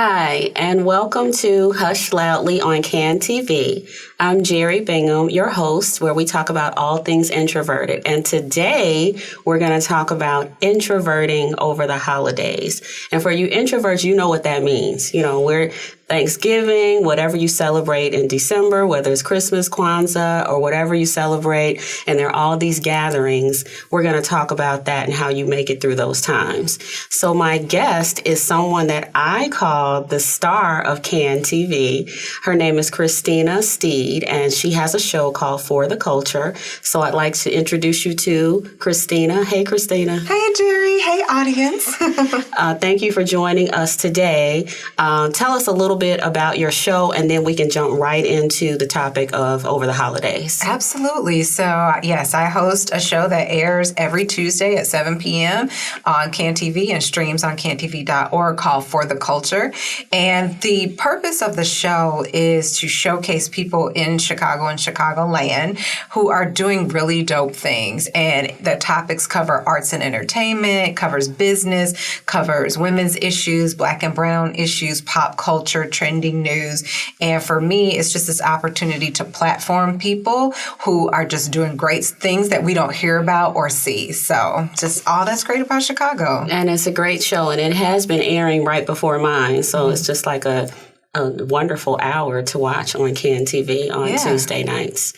Hi, and welcome to Hush Loudly on Can TV. I'm Jerry Bingham, your host, where we talk about all things introverted. And today, we're going to talk about introverting over the holidays. And for you introverts, you know what that means. We're Thanksgiving, whatever you celebrate in December, whether it's Christmas, Kwanzaa, or whatever you celebrate, and there are all these gatherings, we're going to talk about that and how you make it through those times. So my guest is someone that I call the star of Can TV. Her name is Christina Steed, and she has a show called For the Culture. So I'd like to introduce you to Christina. Hey, Christina. Hey, Jerry. Hey, audience. Thank you for joining us today. Tell us a little bit about your show, and then we can jump right into the topic of over the holidays. Absolutely. So, yes, I host a show that airs every Tuesday at 7 p.m. on Can TV and streams on cantv.org called For the Culture. And the purpose of the show is to showcase people in Chicago and Chicagoland who are doing really dope things. And the topics cover arts and entertainment, covers business, covers women's issues, Black and brown issues, pop culture, trending news. And for me, it's just this opportunity to platform people who are just doing great things that we don't hear about or see. So just all that's great about Chicago. And it's a great show, and it has been airing right before mine. So it's just like a wonderful hour to watch on Can TV on Tuesday nights.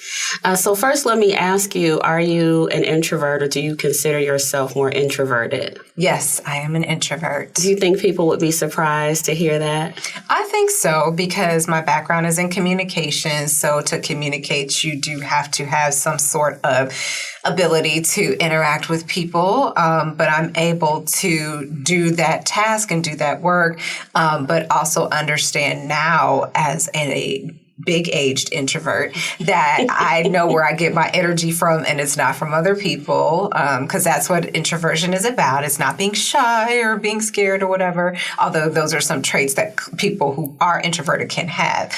So first, let me ask you, are you an introvert, or do you consider yourself more introverted? Yes, I am an introvert. Do you think people would be surprised to hear that? I think so, because my background is in communication. So to communicate, you do have to have some sort of ability to interact with people, but I'm able to do that task and do that work, but also understand now as a big-aged introvert that I know where I get my energy from, and it's not from other people, because that's what introversion is about. It's not being shy or being scared or whatever, although those are some traits that people who are introverted can have.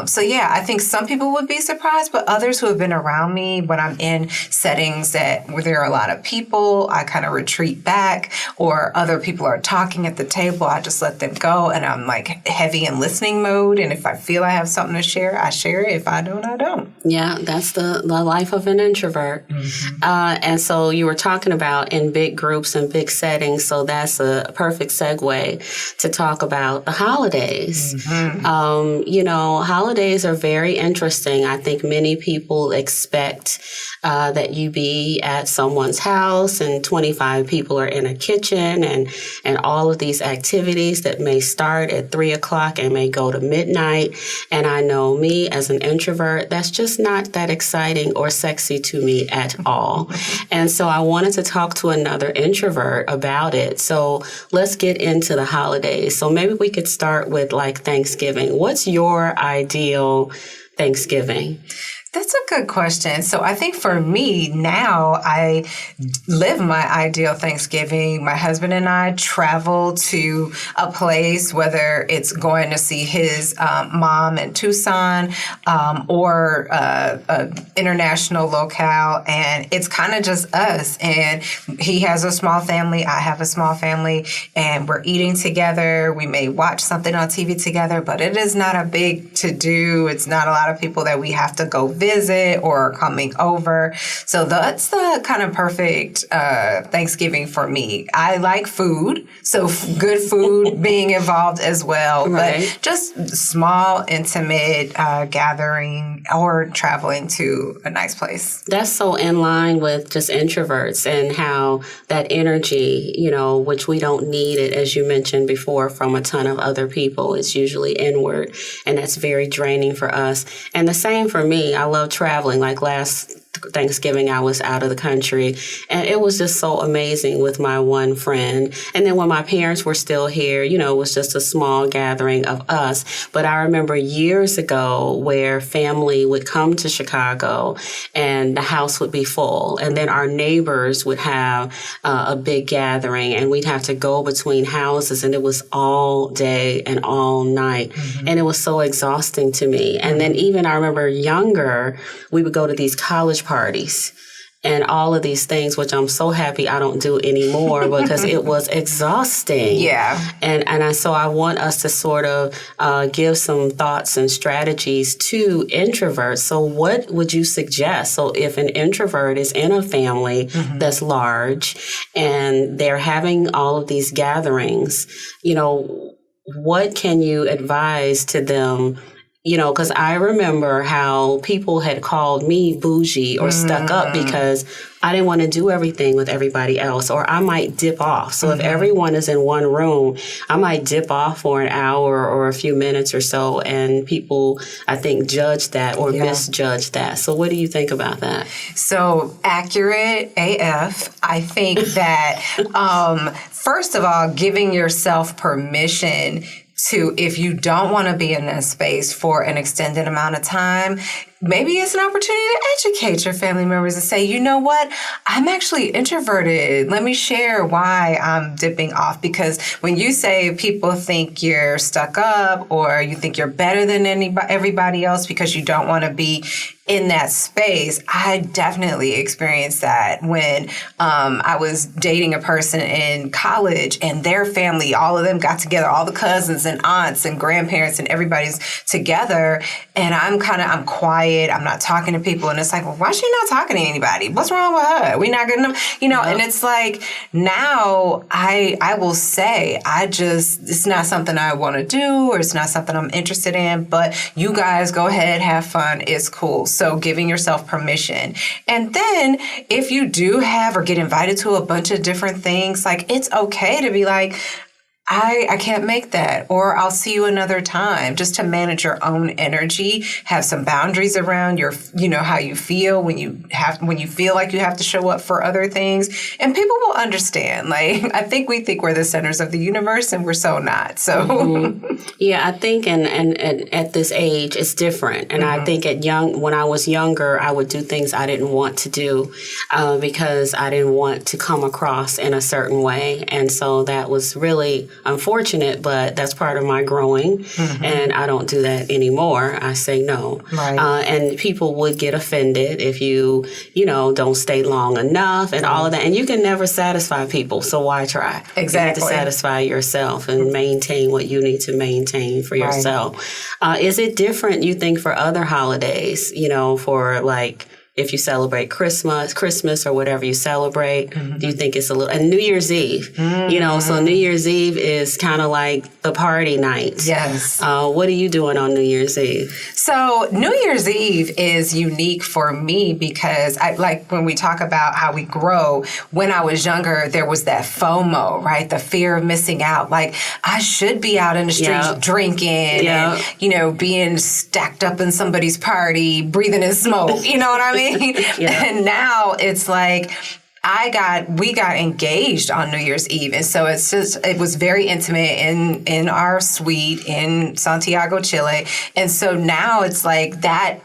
So yeah, I think some people would be surprised, but others who have been around me when I'm in settings where there are a lot of people, I kind of retreat back, or other people are talking at the table, I just let them go, and I'm like heavy in listening mode, and if I feel I have something to share, I share it. If I don't, I don't. Yeah, that's the life of an introvert. Mm-hmm. And so you were talking about in big groups and big settings, so that's a perfect segue to talk about the holidays. Mm-hmm. Holidays are very interesting. I think many people expect that you be at someone's house and 25 people are in a kitchen and all of these activities that may start at 3 o'clock and may go to midnight. And I know me as an introvert, that's just not that exciting or sexy to me at all. And so I wanted to talk to another introvert about it. So let's get into the holidays. So maybe we could start with like Thanksgiving. What's your ideal Thanksgiving? That's a good question. So I think for me now, I live my ideal Thanksgiving. My husband and I travel to a place, whether it's going to see his mom in Tucson or an international locale, and it's kind of just us. And he has a small family, I have a small family, and we're eating together. We may watch something on TV together, but it is not a big to-do. It's not a lot of people that we have to go visit or coming over. So that's the kind of perfect Thanksgiving for me. I like food, so good food being involved as well, right. But just small, intimate gathering or traveling to a nice place. That's so in line with just introverts and how that energy, which we don't need it, as you mentioned before, from a ton of other people. It's usually inward, and that's very draining for us. And the same for me. I love traveling. Like last Thanksgiving, I was out of the country, and it was just so amazing with my one friend. And then when my parents were still here, it was just a small gathering of us. But I remember years ago where family would come to Chicago and the house would be full. And then our neighbors would have a big gathering, and we'd have to go between houses, and it was all day and all night. Mm-hmm. And it was so exhausting to me. And then even I remember younger, we would go to these college parties. and all of these things, which I'm so happy I don't do anymore because it was exhausting. Yeah. So I want us to sort of give some thoughts and strategies to introverts. So what would you suggest? So if an introvert is in a family that's large and they're having all of these gatherings, what can you advise to them? Because I remember how people had called me bougie or stuck up because I didn't want to do everything with everybody else, or I might dip off. So if everyone is in one room, I might dip off for an hour or a few minutes or so, and people, I think, judge that or misjudge that. So what do you think about that? So accurate AF. I think that, first of all, giving yourself permission to, if you don't want to be in that space for an extended amount of time, maybe it's an opportunity to educate your family members and say, you know what, I'm actually introverted. Let me share why I'm dipping off. Because when you say people think you're stuck up or you think you're better than everybody else because you don't want to be in that space, I definitely experienced that when I was dating a person in college and their family, all of them got together, all the cousins and aunts and grandparents and everybody's together. And I'm quiet. I'm not talking to people. And it's like, well, why is she not talking to anybody? What's wrong with her? We're not good enough, and it's like, now I will say, it's not something I want to do, or it's not something I'm interested in, but you guys go ahead, have fun. It's cool. So giving yourself permission. And then if you do have or get invited to a bunch of different things, like, it's okay to be like, I can't make that, or I'll see you another time, just to manage your own energy, have some boundaries around your, how you feel when you feel like you have to show up for other things, and people will understand. Like, I think we think we're the centers of the universe, and we're so not. So, yeah, I think, and at this age, it's different. And I think when I was younger, I would do things I didn't want to do because I didn't want to come across in a certain way, and so that was really unfortunate, but that's part of my growing, and I don't do that anymore. I say no. Right. And people would get offended if you don't stay long enough and all of that. And you can never satisfy people, so why try? Exactly. You have to satisfy yourself and maintain what you need to maintain for yourself. Is it different, you think, for other holidays, for like, if you celebrate Christmas or whatever you celebrate, do you think it's a little, and New Year's Eve, so New Year's Eve is kind of like the party night. Yes. What are you doing on New Year's Eve? So New Year's Eve is unique for me because when we talk about how we grow, when I was younger, there was that FOMO, right? The fear of missing out. Like, I should be out in the streets drinking and, being stacked up in somebody's party, breathing in smoke. You know what I mean? And now it's like, we got engaged on New Year's Eve. And so it was very intimate in our suite in Santiago, Chile. And so now it's like that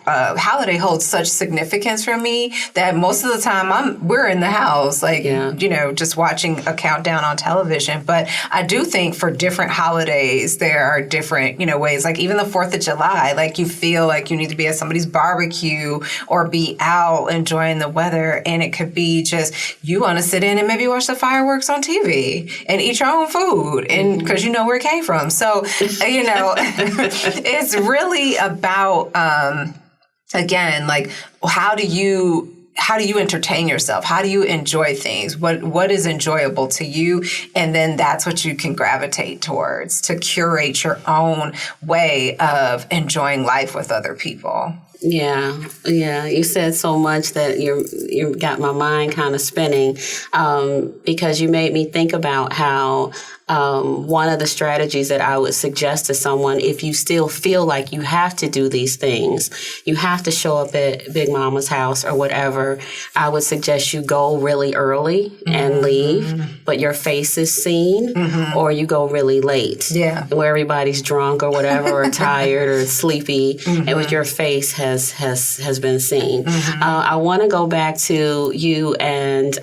holiday holds such significance for me that most of the time we're in the house, just watching a countdown on television. But I do think for different holidays, there are different, ways, like even the 4th of July, like you feel like you need to be at somebody's barbecue or be out enjoying the weather. And it could be just, you want to sit in and maybe watch the fireworks on TV and eat your own food, and because you know where it came from. So, it's really about, again, like, how do you entertain yourself? How do you enjoy things? What is enjoyable to you? And then that's what you can gravitate towards to curate your own way of enjoying life with other people. Yeah. You said so much that you got my mind kind of spinning, because you made me think about how one of the strategies that I would suggest to someone, if you still feel like you have to do these things, you have to show up at Big Mama's house or whatever, I would suggest you go really early and leave, but your face is seen, or you go really late, where everybody's drunk or whatever, or tired or sleepy, and with your face has has been seen. I want to go back to you and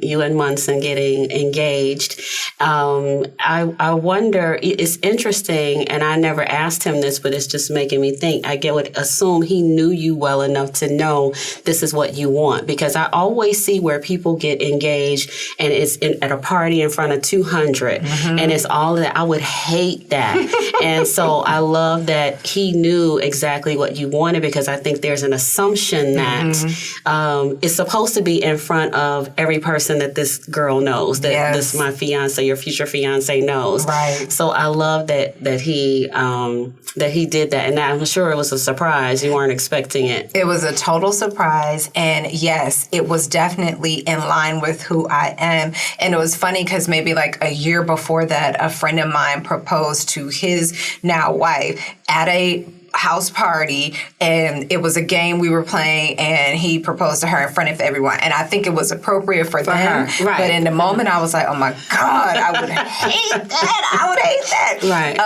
you and Munson getting engaged. I wonder, it's interesting, and I never asked him this, but it's just making me think. I would assume he knew you well enough to know this is what you want, because I always see where people get engaged and it's at a party in front of 200 and it's all that. I would hate that. And so I love that he knew exactly what you wanted, because I think there's an assumption that it's supposed to be in front of every person that this girl knows, that this my fiance, your future fiance knows. Right. So I love that he did that, and I'm sure it was a surprise. You weren't expecting it. It was a total surprise, and yes, it was definitely in line with who I am. And it was funny because maybe like a year before that, a friend of mine proposed to his now wife at a house party, and it was a game we were playing, and he proposed to her in front of everyone, and I think it was appropriate for them. Right. But in the moment I was like, oh my God, I would hate that. Right.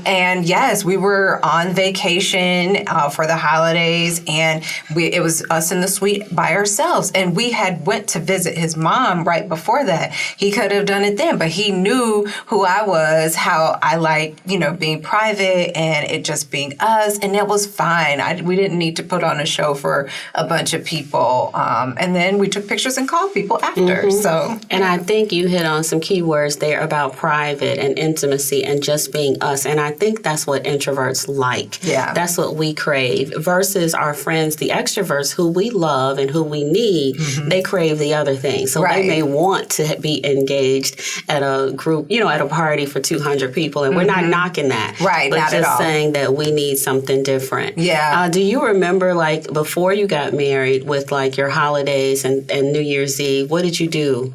And yes, we were on vacation for the holidays, and it was us in the suite by ourselves, and we had went to visit his mom right before that. He could have done it then, but he knew who I was, how I like, being private and it just being us. And that was fine. We didn't need to put on a show for a bunch of people. And then we took pictures and called people after. So, and I think you hit on some key words there about private and intimacy and just being us. And I think that's what introverts like. Yeah. That's what we crave versus our friends, the extroverts who we love and who we need. They crave the other thing. So they may want to be engaged at a group, at a party for 200 people. And we're not knocking that. Right. But not just at all. saying that we need something different. Yeah. Do you remember, like, before you got married with, like, your holidays and New Year's Eve, what did you do?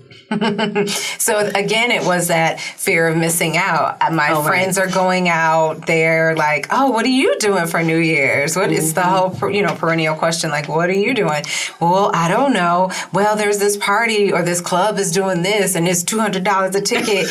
So again, it was that fear of missing out. My friends are going out. They're like, oh, what are you doing for New Year's? What is the whole, perennial question? Like, what are you doing? Well, I don't know. Well, there's this party or this club is doing this and it's $200 a ticket.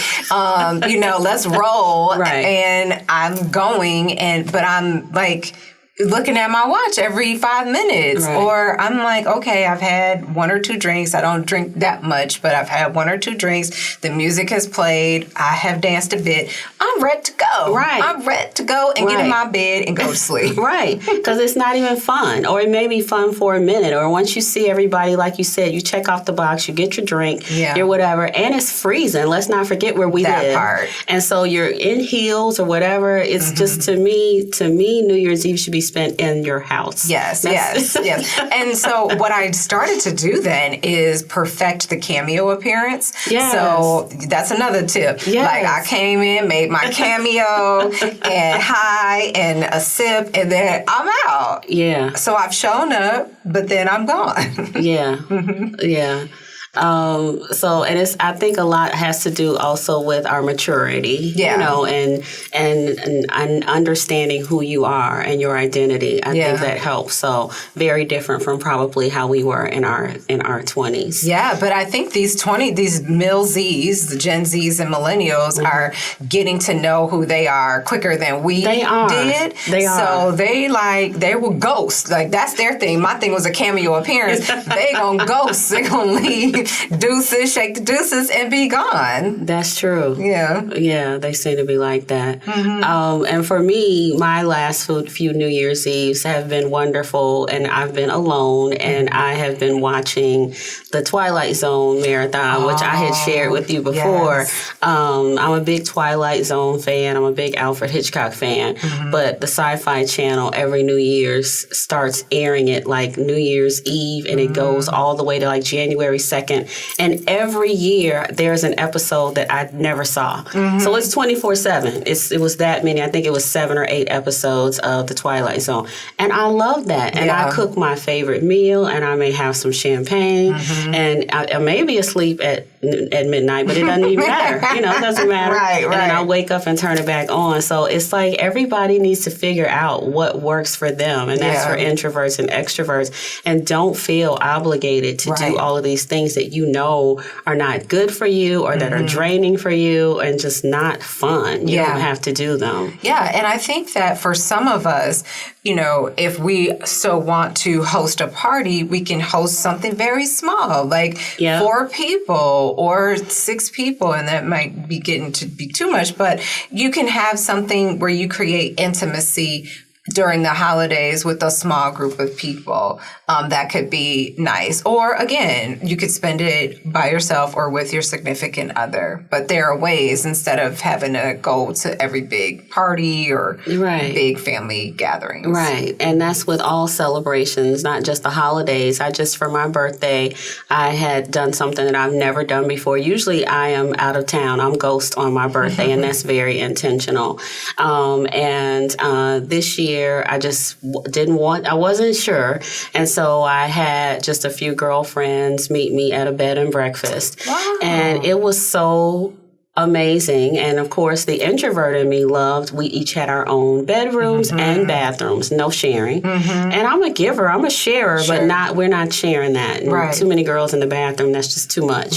Let's roll. Right. And I'm going, but I'm like, looking at my watch every 5 minutes. Right. Or I'm like, okay, I've had 1 or 2 drinks. I don't drink that much, but I've had 1 or 2 drinks. The music has played. I have danced a bit. I'm ready to go. Right. I'm ready to go and get in my bed and go to sleep. Right. Because it's not even fun. Or it may be fun for a minute. Or once you see everybody, like you said, you check off the box, you get your drink, your whatever, and it's freezing. Let's not forget where we live. That part. And so you're in heels or whatever. It's just, to me, New Year's Eve should be spent in your house. Yes. And so what I started to do then is perfect the cameo appearance. Yes. So that's another tip. Yes. Like I came in, made my cameo and hi and a sip, and then I'm out. Yeah. So I've shown up, but then I'm gone. Yeah. Yeah. And I think a lot has to do also with our maturity, and understanding who you are and your identity. I think that helps. So very different from probably how we were in our 20s. Yeah, but I think these Mil Zs, the Gen Zs and Millennials are getting to know who they are quicker than we did. They are. So they will ghost. Like that's their thing. My thing was a cameo appearance. They gonna ghost. They gonna leave. Deuces, shake the deuces, and be gone. That's true. Yeah, they seem to be like that. And for me, my last few New Year's Eves have been wonderful, and I've been alone, and I have been watching the Twilight Zone marathon, which I had shared with you before. Yes. I'm a big Twilight Zone fan. I'm a big Alfred Hitchcock fan, but the Sci-Fi Channel every New Year's starts airing it like New Year's Eve, and it goes all the way to like January 2nd. And every year there's an episode that I never saw. So it's 24/7. It was that many. I think it was 7 or 8 episodes of The Twilight Zone. And I love that. And I cook my favorite meal, and I may have some champagne, and I may be asleep at midnight, but it doesn't even matter. It doesn't matter. Right. And then I'll wake up and turn it back on. So it's like everybody needs to figure out what works for them. And that's for introverts and extroverts. And don't feel obligated to do all of these things that you know are not good for you or that are draining for you and just not fun. You don't have to do them. Yeah, and I think that for some of us, if we so want to host a party, we can host something very small, like 4 people or 6 people. And that might be getting to be too much, but you can have something where you create intimacy during the holidays with a small group of people. That could be nice. Or again, you could spend it by yourself or with your significant other. But there are ways, instead of having to go to every big party or big family gatherings. Right. And that's with all celebrations, not just the holidays. For my birthday, I had done something that I've never done before. Usually I am out of town. I'm ghost on my birthday, and that's very intentional. This year, I just I wasn't sure. And so I had just a few girlfriends meet me at a bed and breakfast. Wow. And it was so amazing. And of course, the introvert in me loved, we each had our own bedrooms and bathrooms, no sharing. And I'm a giver, I'm a sharer, but we're not sharing that. And too many girls in the bathroom, that's just too much.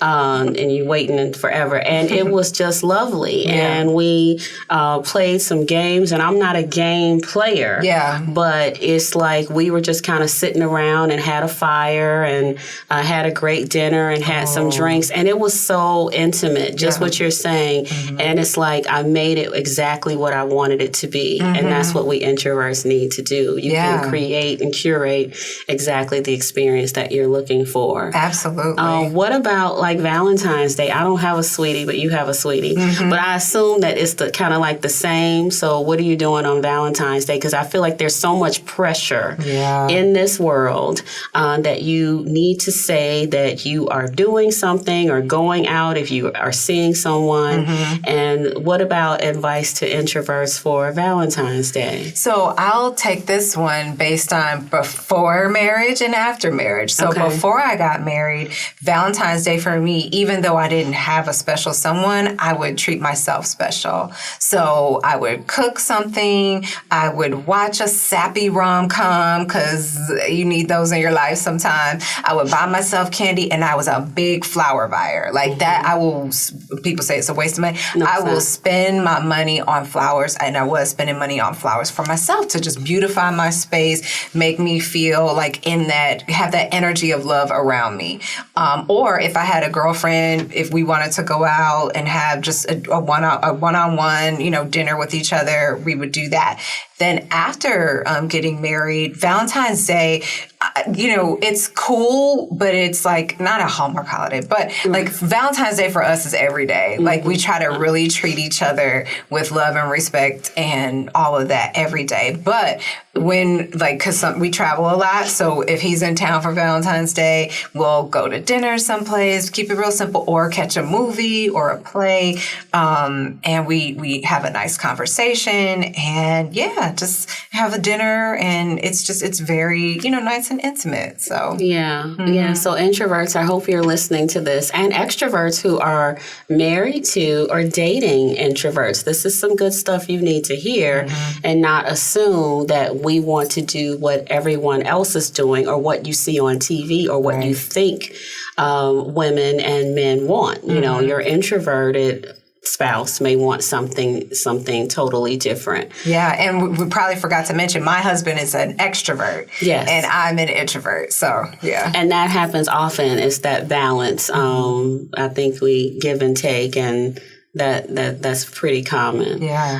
And you're waiting forever. And it was just lovely. And we played some games, and I'm not a game player. But it's like we were just kind of sitting around and had a fire and had a great dinner and had some drinks. And it was so intimate, just what you're saying. And it's like I made it exactly what I wanted it to be. And that's what we introverts need to do. You can create and curate exactly the experience that you're looking for. Absolutely. What about like Valentine's Day? I don't have a sweetie, but you have a sweetie. But I assume that it's the kind of like the same. So what are you doing on Valentine's Day? Because I feel like there's so much pressure in this world that you need to say that you are doing something or going out if you are seeing someone. And what about advice to introverts for Valentine's Day? So I'll take this one based on before marriage and after marriage. So before I got married, Valentine's Day for me, even though I didn't have a special someone, I would treat myself special. So I would cook something. I would watch a sappy rom-com, because you need those in your life sometime. I would buy myself candy, and I was a big flower buyer. Like that, people say it's a waste of money. I will spend my money on flowers, and I was spending money on flowers for myself to just beautify my space, make me feel like have that energy of love around me. Or if I had a girlfriend, if we wanted to go out and have just a one-on-one, dinner with each other, we would do that. Then after getting married, Valentine's Day, it's cool, but it's like not a Hallmark holiday, but like Valentine's Day for us is every day. Like we try to really treat each other with love and respect and all of that every day. But because we travel a lot, so if he's in town for Valentine's Day, we'll go to dinner someplace, keep it real simple, or catch a movie or a play, and we have a nice conversation, and just have a dinner, and it's very nice and intimate. So So introverts, I hope you're listening to this, and extroverts who are married to or dating introverts. This is some good stuff you need to hear, and not assume that we want to do what everyone else is doing or what you see on TV or what you think women and men want. Your introverted spouse may want something totally different. Yeah, and we probably forgot to mention my husband is an extrovert. Yes. And I'm an introvert. So, yeah. And that happens often. It's that balance. I think we give and take, and that's pretty common. Yeah.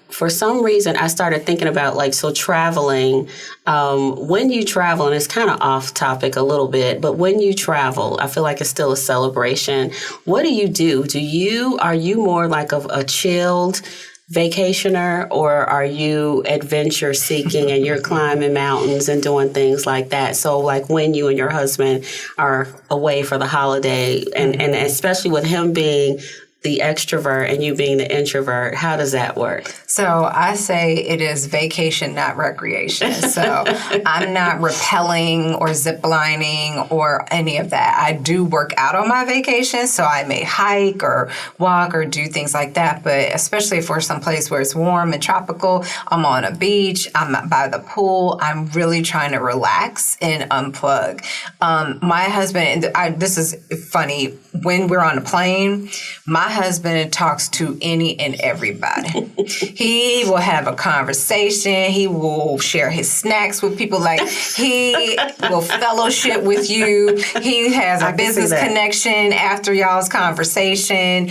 For some reason, I started thinking about traveling. When you travel, and it's kind of off topic a little bit, but when you travel, I feel like it's still a celebration. What do you do? Are you more like a chilled vacationer, or are you adventure seeking and you're climbing mountains and doing things like that? So like when you and your husband are away for the holiday, and especially with him being the extrovert and you being the introvert, how does that work? So I say it is vacation, not recreation. So I'm not rappelling or ziplining or any of that. I do work out on my vacation, so I may hike or walk or do things like that. But especially if we're someplace where it's warm and tropical, I'm on a beach, I'm by the pool, I'm really trying to relax and unplug. My husband, this is funny, when we're on a plane, my husband talks to any and everybody. He will have a conversation. He will share his snacks with people. Like, he will fellowship with you. He has a business connection after y'all's conversation.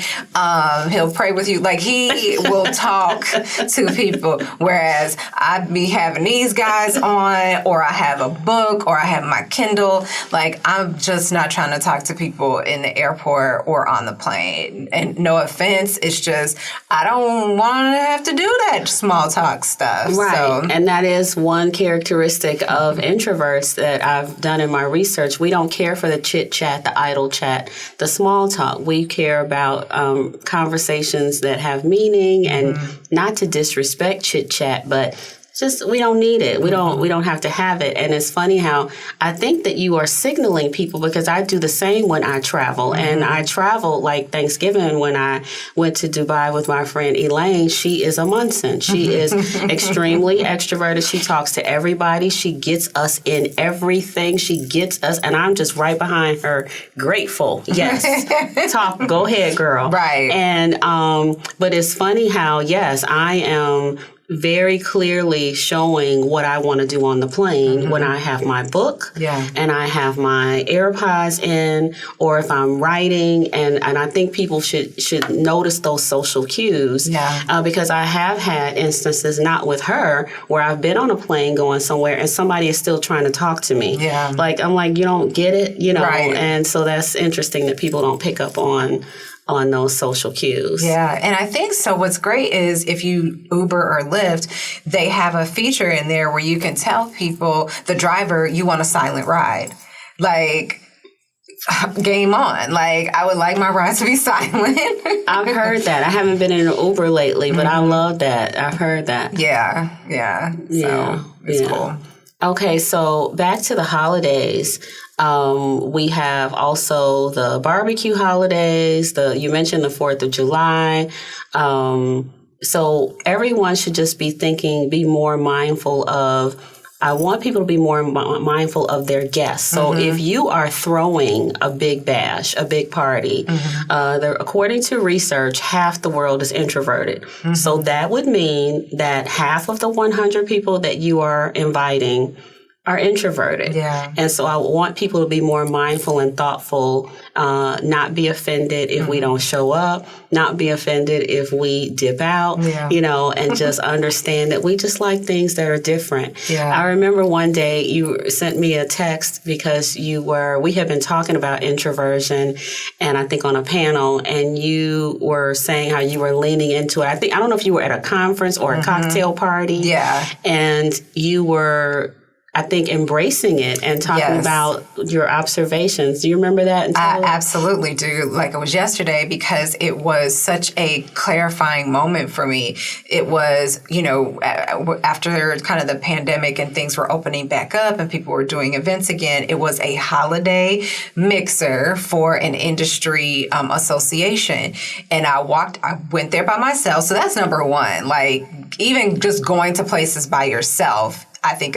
He'll pray with you. Like, he will talk to people. Whereas I be having these guys on, or I have a book, or I have my Kindle. Like, I'm just not trying to talk to people in the airport or on the plane. And no offense, it's just, I don't want to have to do that small talk stuff. Right. So. And that is one characteristic of introverts that I've done in my research. We don't care for the chit chat, the idle chat, the small talk. We care about conversations that have meaning, and not to disrespect chit chat, but just, we don't need it. We don't have to have it. And it's funny how I think that you are signaling people, because I do the same when I travel. And I travel, like Thanksgiving when I went to Dubai with my friend Elaine. She is a Munson. She is extremely extroverted. She talks to everybody. She gets us in everything. She gets us, and I'm just right behind her, grateful. Yes. Talk. Go ahead, girl. Right. And but it's funny how, yes, I am very clearly showing what I want to do on the plane when I have my book and I have my AirPods in, or if I'm writing. And I think people should notice those social cues because I have had instances, not with her, where I've been on a plane going somewhere and somebody is still trying to talk to me. Yeah. Like, I'm like, you don't get it, you know? Right. And so that's interesting that people don't pick up on those social cues. Yeah. And I think so. What's great is if you Uber or Lyft, they have a feature in there where you can tell people, the driver, you want a silent ride. Like, game on. Like, I would like my ride to be silent. I've heard that. I haven't been in an Uber lately, but I love that. I've heard that. Yeah. Yeah. So it's cool. Okay, so back to the holidays. We have also the barbecue holidays. You mentioned the 4th of July. So everyone should just be more mindful of, I want people to be more mindful of their guests. So if you are throwing a big bash, a big party, according to research, half the world is introverted. So that would mean that half of the 100 people that you are inviting are introverted. Yeah. And so I want people to be more mindful and thoughtful, not be offended if we don't show up, not be offended if we dip out, you know, and just understand that we just like things that are different. Yeah. I remember one day you sent me a text because we had been talking about introversion, and I think on a panel, and you were saying how you were leaning into it. I don't know if you were at a conference or a cocktail party. Yeah. And you were, I think, embracing it and talking about your observations. Do you remember that? I absolutely do. Like it was yesterday, because it was such a clarifying moment for me. It was, you know, after kind of the pandemic and things were opening back up and people were doing events again, it was a holiday mixer for an industry association. And I went there by myself. So that's number one. Like, even just going to places by yourself, I think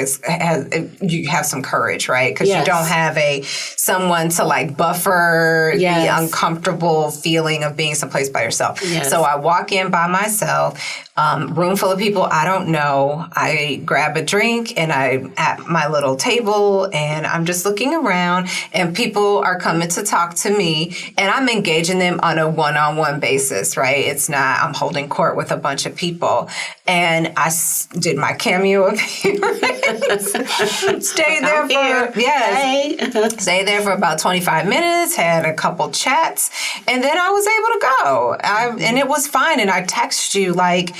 you have some courage, right? Because you don't have someone to like buffer the uncomfortable feeling of being someplace by yourself. Yes. So I walk in by myself, room full of people I don't know. I grab a drink and I'm at my little table and I'm just looking around, and people are coming to talk to me, and I'm engaging them on a one-on-one basis, right? It's not I'm holding court with a bunch of people. And I did my cameo appearance. Stay there for about 25 minutes, had a couple chats, and then I was able to go. And it was fine. And I texted you like,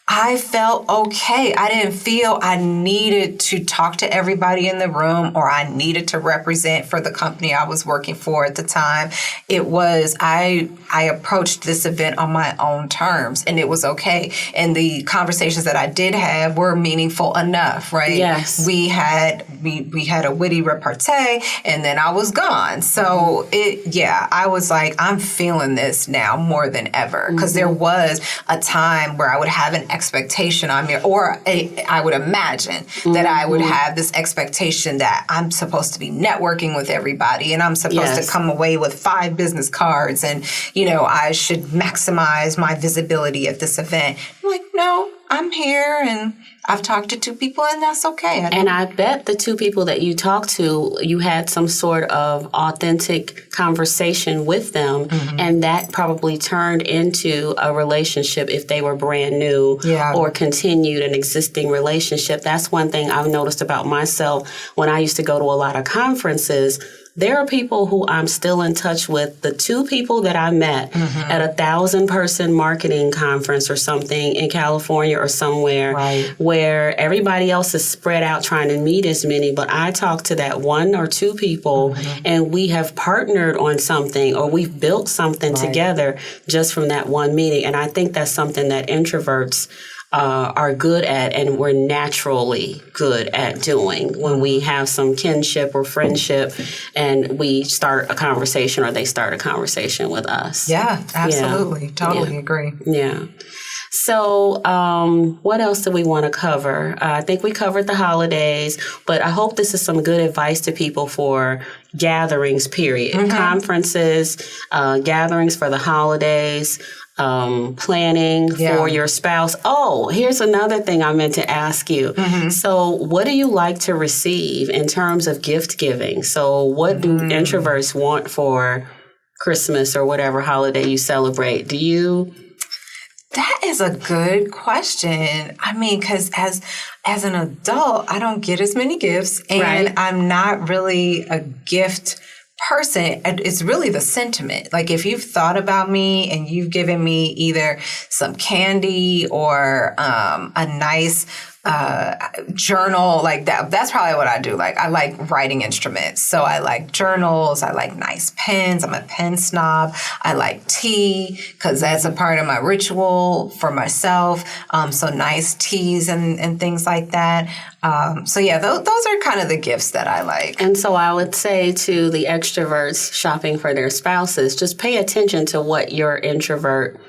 I felt okay. I didn't feel I needed to talk to everybody in the room, or I needed to represent for the company I was working for at the time. It was, I approached this event on my own terms, and it was okay. And the conversations that I did have were meaningful enough, right? Yes. We had a witty repartee, and then I was gone. So I was like, I'm feeling this now more than ever. Because there was a time where I would have an expectation on me, or I would imagine that I would have this expectation that I'm supposed to be networking with everybody and I'm supposed to come away with 5 business cards and, I should maximize my visibility at this event. I'm like, no, I'm here and I've talked to 2 people and that's okay. And I bet the 2 people that you talked to, you had some sort of authentic conversation with them, and that probably turned into a relationship if they were brand new or continued an existing relationship. That's one thing I've noticed about myself when I used to go to a lot of conferences. There are people who I'm still in touch with. The 2 people that I met at 1,000-person marketing conference or something in California or somewhere where everybody else is spread out trying to meet as many, but I talked to that 1 or 2 people and we have partnered on something or we've built something together just from that one meeting. And I think that's something that introverts are good at and we're naturally good at doing when we have some kinship or friendship and we start a conversation or they start a conversation with us. Yeah, absolutely. Totally agree. Yeah. So what else do we want to cover? I think we covered the holidays, but I hope this is some good advice to people for gatherings, period. Conferences, gatherings for the holidays, planning for your spouse. Oh, here's another thing I meant to ask you. So what do you like to receive in terms of gift giving? So what do introverts want for Christmas or whatever holiday you celebrate? Do you... That is a good question. I mean, because as an adult, I don't get as many gifts, and I'm not really a gift person. It's really the sentiment. Like if you've thought about me and you've given me either some candy or a nice journal like that. That's probably what I do. Like I like writing instruments. So I like journals. I like nice pens. I'm a pen snob. I like tea because that's a part of my ritual for myself. So nice teas and things like that. So yeah, those are kind of the gifts that I like. And so I would say to the extroverts shopping for their spouses, just pay attention to what your introvert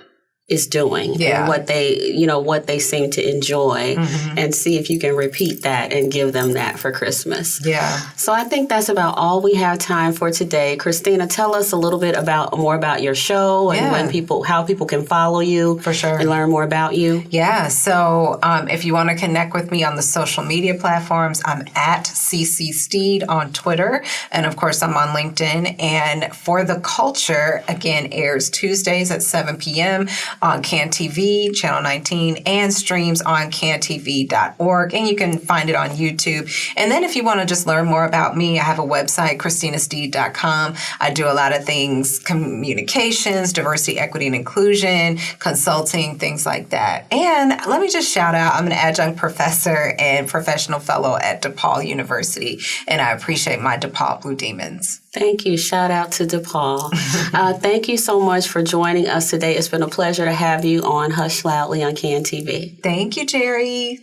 is doing and what they seem to enjoy and see if you can repeat that and give them that for Christmas. Yeah. So I think that's about all we have time for today. Christina, tell us a little bit more about your show and how people can follow you for sure and learn more about you. Yeah. So if you want to connect with me on the social media platforms, I'm at CC Steed on Twitter. And of course, I'm on LinkedIn. And For the Culture, again, airs Tuesdays at 7 p.m. on CAN TV, Channel 19, and streams on cantv.org. And you can find it on YouTube. And then if you want to just learn more about me, I have a website, ChristinaSteed.com. I do a lot of things, communications, diversity, equity, and inclusion, consulting, things like that. And let me just shout out, I'm an adjunct professor and professional fellow at DePaul University, and I appreciate my DePaul Blue Demons. Thank you. Shout out to DePaul. Thank you so much for joining us today. It's been a pleasure to have you on Hush Loudly on CAN TV. Thank you, Jerry.